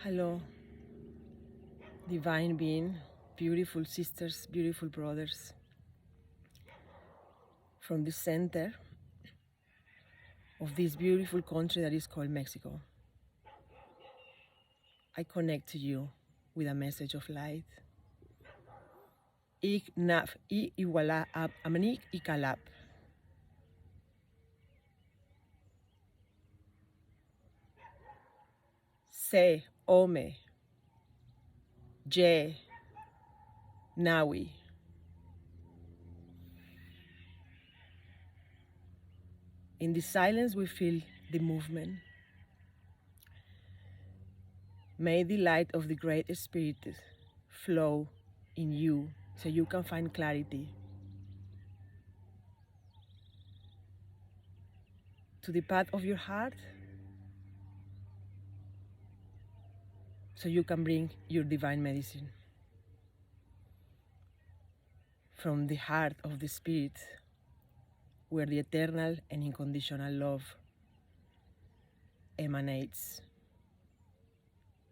Hello, divine being, beautiful sisters, beautiful brothers. From the center of this beautiful country that is called Mexico, I connect to you with a message of light. Ik naf I iwala ab amanik ikalap. Se ome je nawi. In the silence we feel the movement. May the light of the Great Spirit flow in you so you can find clarity to the path of your heart so you can bring your divine medicine from the heart of the Spirit, where the eternal and unconditional love emanates.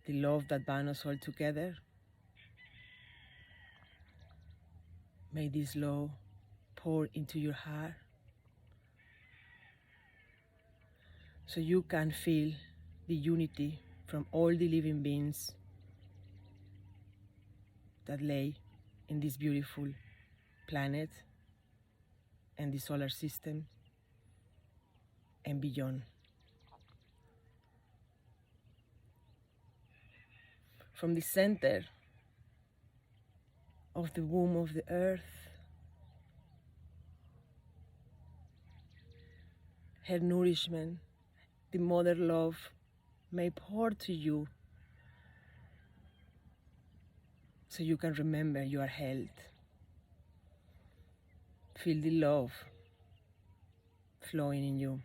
The love that binds us all together. May this love pour into your heart so you can feel the unity from all the living beings that lay in this beautiful planet and the solar system and beyond. From the center of the womb of the earth, her nourishment, the mother love may pour to you so you can remember your health. Feel the love flowing in you.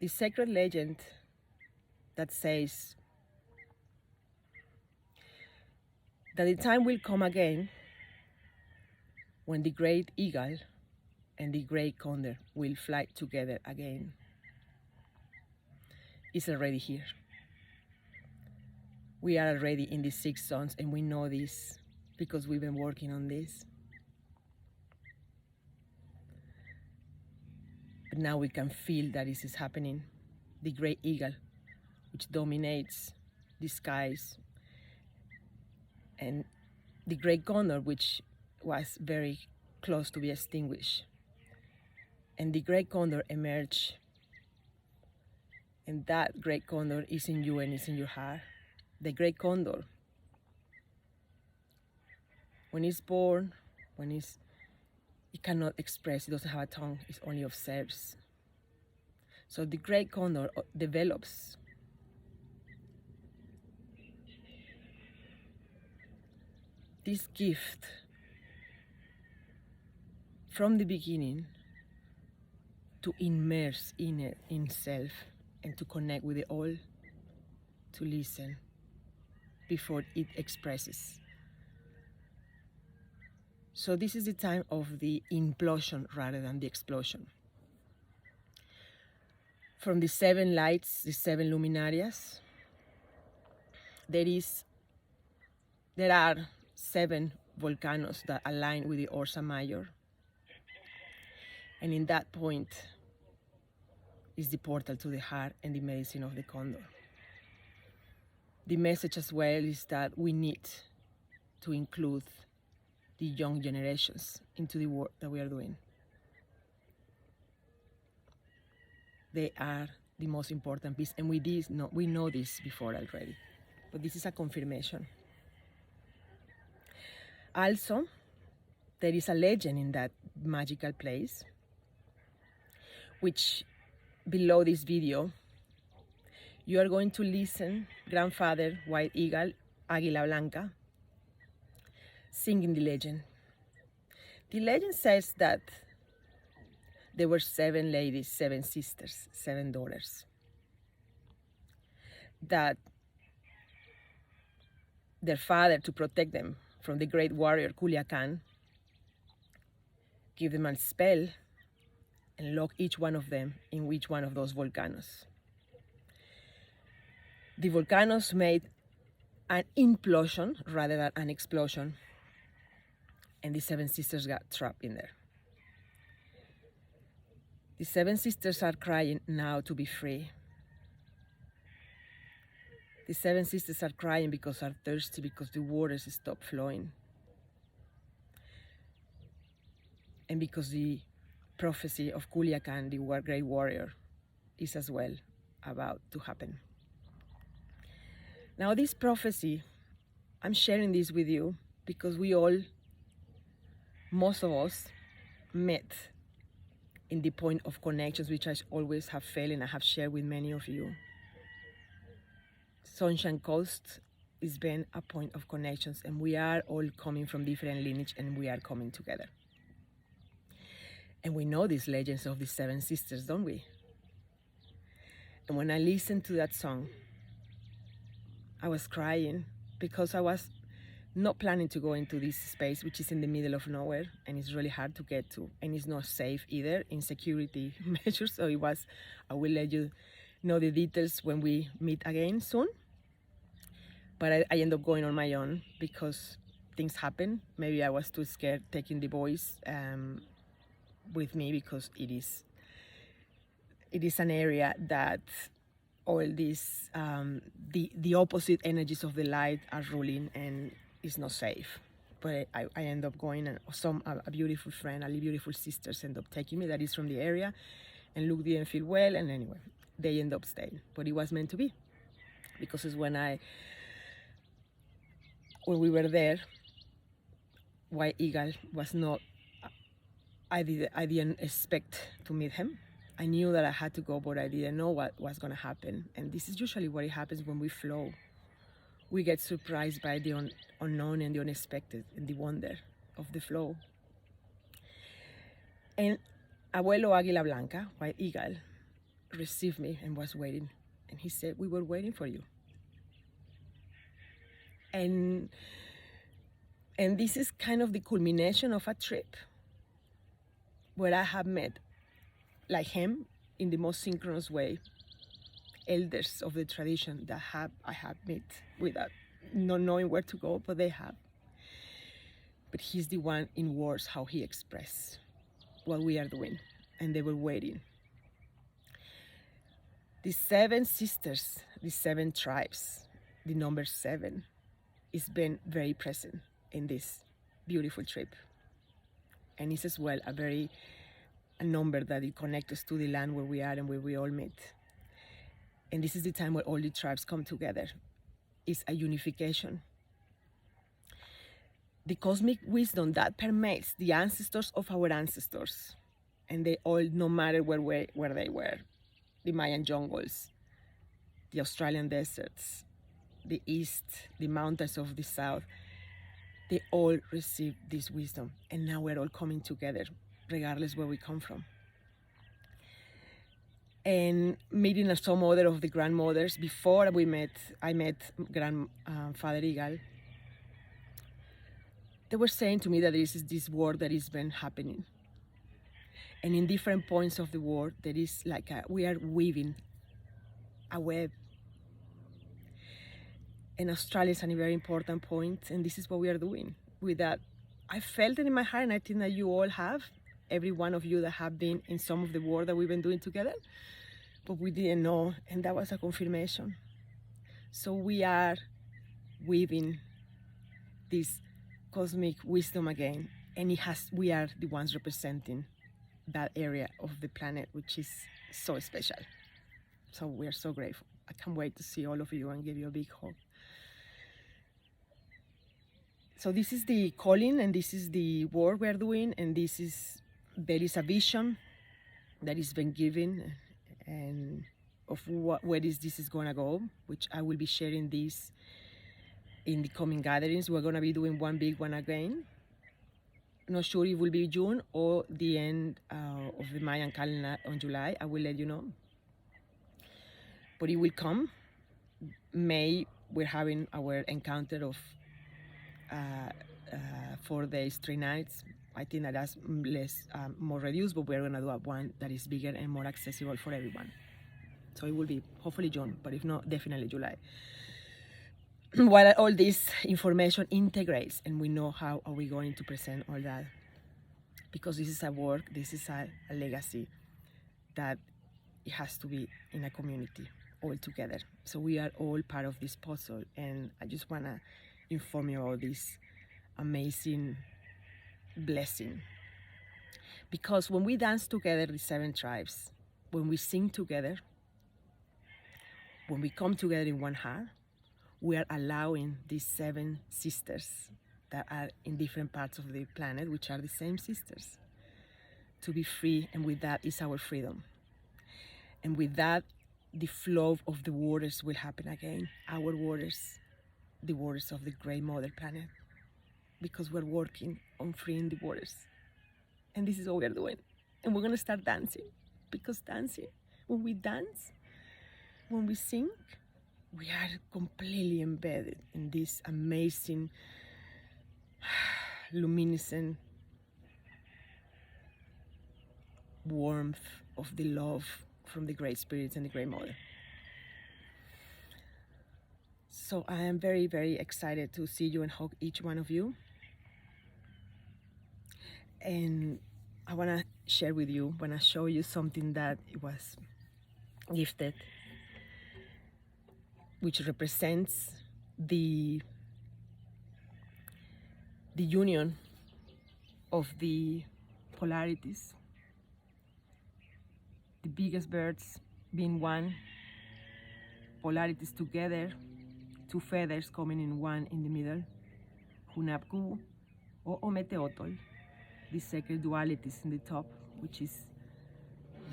The sacred legend that says that the time will come again when the great eagle and the great condor will fly together again. It's already here. We are already in the 6 zones, and we know this because we've been working on this. But now we can feel that this is happening. The great eagle, which dominates the skies, and the great condor, which was very close to be extinguished. And the great condor emerged, and that great condor is in you and is in your heart. The great condor, when it's born, it cannot express, it doesn't have a tongue, it only observes. So the great condor develops this gift from the beginning to immerse in it, in self, and to connect with the all, to listen before it expresses. So this is the time of the implosion rather than the explosion. From the 7 lights, the 7 luminarias, there are 7 volcanoes that align with the Ursa Major. And in that point is the portal to the heart and the medicine of the condor. The message as well is that we need to include the young generations into the work that we are doing. They are the most important piece, and we know this before already, but this is a confirmation. Also, there is a legend in that magical place, which below this video, you are going to listen Grandfather White Eagle, Águila Blanca, singing the legend. The legend says that there were 7 ladies, 7 sisters, 7 daughters, that their father, to protect them from the great warrior Culiacan, give them a spell, and lock each one of them in each one of those volcanoes. The volcanoes made an implosion rather than an explosion, and the seven sisters got trapped in there. The seven sisters are crying now to be free. The seven sisters are crying because they are thirsty, because the waters stop flowing. And because the prophecy of Culiacan, the great warrior, is as well about to happen. Now this prophecy, I'm sharing this with you because we all, most of us, met in the point of connections, which I always have felt and I have shared with many of you. Sunshine Coast has been a point of connections, and we are all coming from different lineage, and we are coming together. And we know these legends of the seven sisters, don't we? And when I listened to that song, I was crying because I was not planning to go into this space, which is in the middle of nowhere, and it's really hard to get to, and it's not safe either in security measures. So I will let you know the details when we meet again soon. But I end up going on my own because things happen. Maybe I was too scared taking the boys with me, because it is an area that all these the opposite energies of the light are ruling, and it's not safe. But I end up going, and a beautiful friend, a beautiful sisters end up taking me that is from the area, and Luke didn't feel well, and anyway, they end up staying. But it was meant to be, because it's when we were there, White Eagle was not, I didn't expect to meet him. I knew that I had to go, but I didn't know what was going to happen. And this is usually what happens when we flow. We get surprised by the unknown and the unexpected and the wonder of the flow. And Abuelo Águila Blanca, White Eagle, received me and was waiting. And he said, "We were waiting for you." And this is kind of the culmination of a trip where I have met, like him, in the most synchronous way, elders of the tradition that I have met without not knowing where to go, but they have. But he's the one in words how he expressed what we are doing, and they were waiting. The seven sisters, the seven tribes, the number 7, has been very present in this beautiful trip. And it's as well a number that it connects us to the land where we are and where we all meet. And this is the time where all the tribes come together. It's a unification. The cosmic wisdom that permeates the ancestors of our ancestors, and they all, no matter where they were, the Mayan jungles, the Australian deserts, the east, the mountains of the south, they all received this wisdom, and now we're all coming together, regardless where we come from. And meeting some other of the grandmothers before I met Grandfather Eagle. They were saying to me that there is this war that has been happening, and in different points of the world, there is we are weaving a web. And Australia is a very important point, and this is what we are doing. With that, I felt it in my heart, and I think that you all have, every one of you that have been in some of the work that we've been doing together, but we didn't know, and that was a confirmation. So we are weaving this cosmic wisdom again, and we are the ones representing that area of the planet, which is so special. So we are so grateful. I can't wait to see all of you and give you a big hug. So this is the calling, and this is the work we are doing, and there is a vision that has been given, and of where this is going to go, which I will be sharing this in the coming gatherings. We're going to be doing one big one again. Not sure if it will be June or the end of the Mayan calendar on July. I will let you know. But it will come. May, we're having our encounter of 4 days, 3 nights, I think that that's more reduced, but we're going to do one that is bigger and more accessible for everyone. So it will be hopefully June, but if not, definitely July. While all this information integrates and we know how are we going to present all that, because this is a work, this is a legacy that it has to be in a community all together. So we are all part of this puzzle, and I just want to inform you about this amazing blessing. Because when we dance together, the 7 tribes, when we sing together, when we come together in one heart, we are allowing these 7 sisters that are in different parts of the planet, which are the same sisters, to be free, and with that is our freedom. And with that, the flow of the waters will happen again, our waters, the waters of the great mother planet, because we're working on freeing the waters. And this is what we're doing. And we're gonna start dancing, because dancing, when we dance, when we sing, we are completely embedded in this amazing, luminescent warmth of the love from the great spirits and the great mother. So I am very, very excited to see you and hug each one of you. And I want to share with you, want to show you something that was gifted, which represents the union of the polarities, the biggest birds being one, polarities together, 2 feathers coming in one in the middle, Hunapku or Ometeotl, the sacred dualities in the top, which is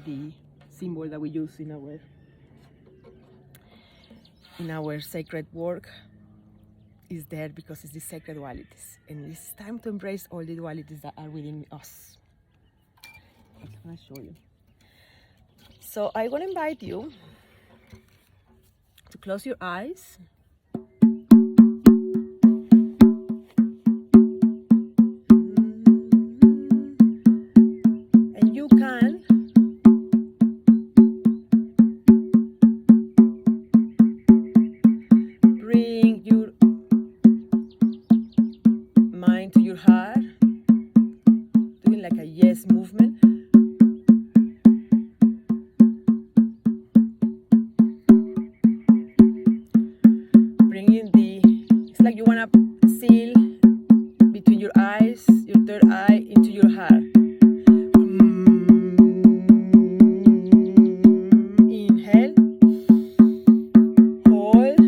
the symbol that we use in our sacred work, is there because it's the sacred dualities. And it's time to embrace all the dualities that are within us. I'm gonna show you. So I want to invite you to close your eyes. And you can bring your mind to your heart, doing like a yes movement. It's like you want to seal between your eyes, your third eye, into your heart. Inhale, hold,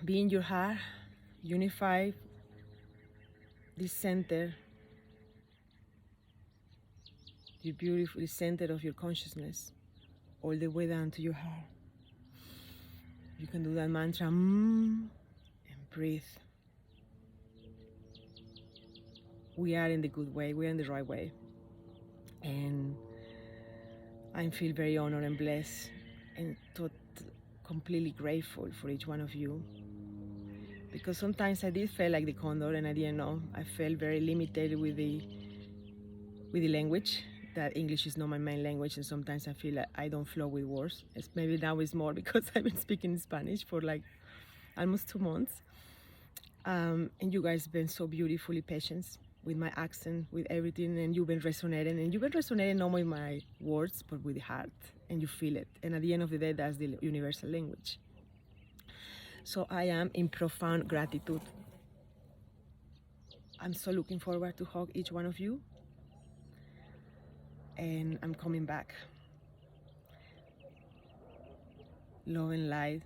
be in your heart, unify this center, the beautiful center of your consciousness, all the way down to your heart. You can do that mantra, and breathe. We are in the good way, we're in the right way. And I feel very honored and blessed and completely grateful for each one of you. Because sometimes I did feel like the condor and I didn't know. I felt very limited with the with the language, that English is not my main language, and sometimes I feel like I don't flow with words. Maybe now it's more because I've been speaking Spanish for like almost 2 months. And you guys have been so beautifully patient with my accent, with everything, and you've been resonating. And you've been resonating not with my words, but with the heart, and you feel it. And at the end of the day, that's the universal language. So I am in profound gratitude. I'm so looking forward to hug each one of you. And I'm coming back. Love and light.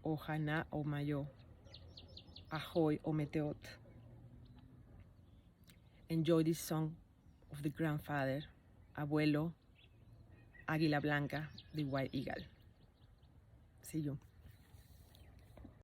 Ohana o mayo. Ahoy o meteot. Enjoy this song of the grandfather, abuelo, Águila Blanca, the white eagle. See you.